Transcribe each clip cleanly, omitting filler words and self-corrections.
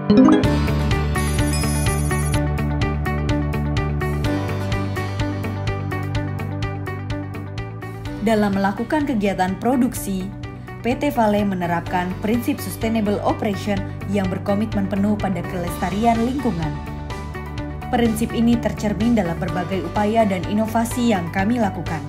Dalam melakukan kegiatan produksi, PT Vale menerapkan prinsip sustainable operation yang berkomitmen penuh pada kelestarian lingkungan. Prinsip ini tercermin dalam berbagai upaya dan inovasi yang kami lakukan.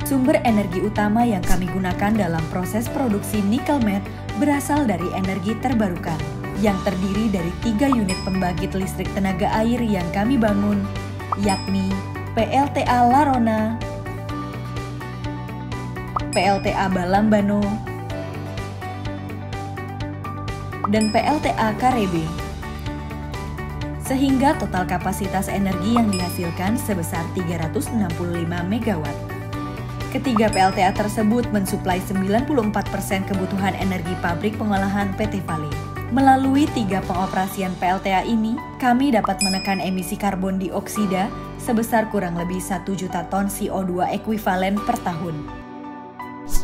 Sumber energi utama yang kami gunakan dalam proses produksi nikel matte berasal dari energi terbarukan, yang terdiri dari 3 unit pembangkit listrik tenaga air yang kami bangun, yakni PLTA Larona, PLTA Balambano, dan PLTA Karebe. Sehingga total kapasitas energi yang dihasilkan sebesar 365 MW. Ketiga PLTA tersebut mensuplai 94% kebutuhan energi pabrik pengolahan PT Vale. Melalui 3 pengoperasian PLTA ini, kami dapat menekan emisi karbon dioksida sebesar kurang lebih 1 juta ton CO2 ekuivalen per tahun.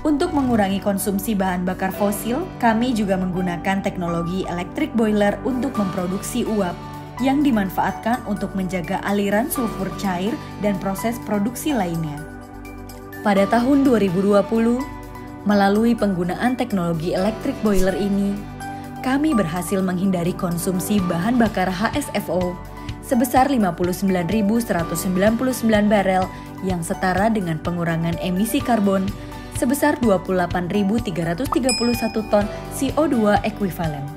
Untuk mengurangi konsumsi bahan bakar fosil, kami juga menggunakan teknologi electric boiler untuk memproduksi uap yang dimanfaatkan untuk menjaga aliran sulfur cair dan proses produksi lainnya. Pada tahun 2020, melalui penggunaan teknologi electric boiler ini, kami berhasil menghindari konsumsi bahan bakar HSFO sebesar 59.199 barel yang setara dengan pengurangan emisi karbon sebesar 28.331 ton CO2 ekuivalen.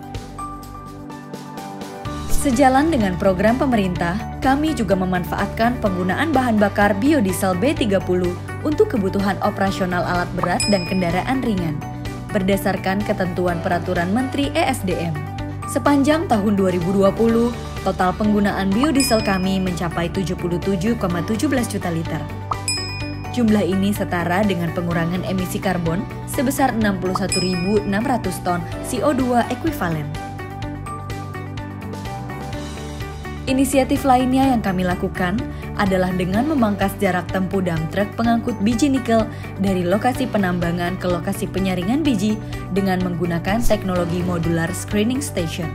Sejalan dengan program pemerintah, kami juga memanfaatkan penggunaan bahan bakar biodiesel B30 untuk kebutuhan operasional alat berat dan kendaraan ringan, berdasarkan ketentuan Peraturan Menteri ESDM. Sepanjang tahun 2020, total penggunaan biodiesel kami mencapai 77,17 juta liter. Jumlah ini setara dengan pengurangan emisi karbon sebesar 61.600 ton CO2 ekuivalen. Inisiatif lainnya yang kami lakukan adalah dengan memangkas jarak tempuh dump truk pengangkut biji nikel dari lokasi penambangan ke lokasi penyaringan biji dengan menggunakan teknologi modular screening station.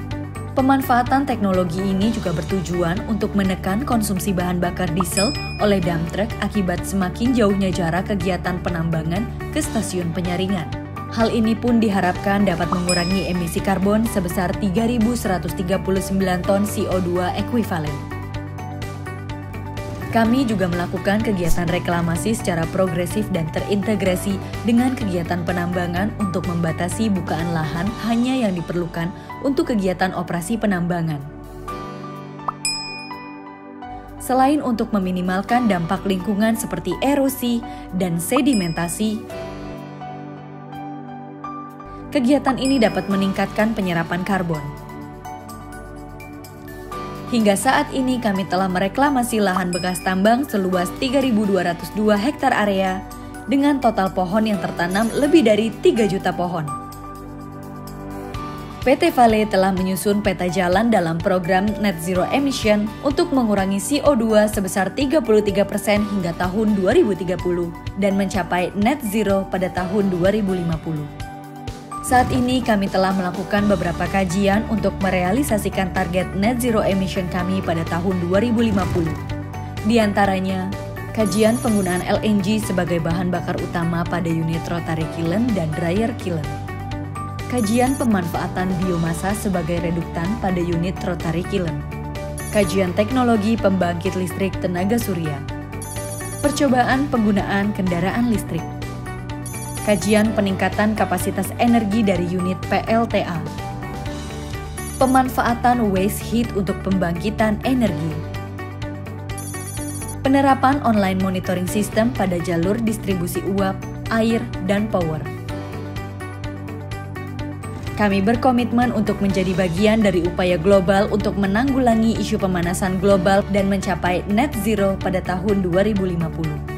Pemanfaatan teknologi ini juga bertujuan untuk menekan konsumsi bahan bakar diesel oleh dump truck akibat semakin jauhnya jarak kegiatan penambangan ke stasiun penyaringan. Hal ini pun diharapkan dapat mengurangi emisi karbon sebesar 3.139 ton CO2 ekuivalen. Kami juga melakukan kegiatan reklamasi secara progresif dan terintegrasi dengan kegiatan penambangan untuk membatasi bukaan lahan hanya yang diperlukan untuk kegiatan operasi penambangan. Selain untuk meminimalkan dampak lingkungan seperti erosi dan sedimentasi, kegiatan ini dapat meningkatkan penyerapan karbon. Hingga saat ini kami telah mereklamasi lahan bekas tambang seluas 3.202 hektar area dengan total pohon yang tertanam lebih dari 3 juta pohon. PT Vale telah menyusun peta jalan dalam program Net Zero Emission untuk mengurangi CO2 sebesar 33% hingga tahun 2030 dan mencapai Net Zero pada tahun 2050. Saat ini kami telah melakukan beberapa kajian untuk merealisasikan target net zero emission kami pada tahun 2050. Di antaranya, kajian penggunaan LNG sebagai bahan bakar utama pada unit rotary kiln dan dryer kiln. Kajian pemanfaatan biomasa sebagai reduktan pada unit rotary kiln. Kajian teknologi pembangkit listrik tenaga surya. Percobaan penggunaan kendaraan listrik. Kajian peningkatan kapasitas energi dari unit PLTA. Pemanfaatan waste heat untuk pembangkitan energi. Penerapan online monitoring system pada jalur distribusi uap, air, dan power. Kami berkomitmen untuk menjadi bagian dari upaya global untuk menanggulangi isu pemanasan global dan mencapai net zero pada tahun 2050.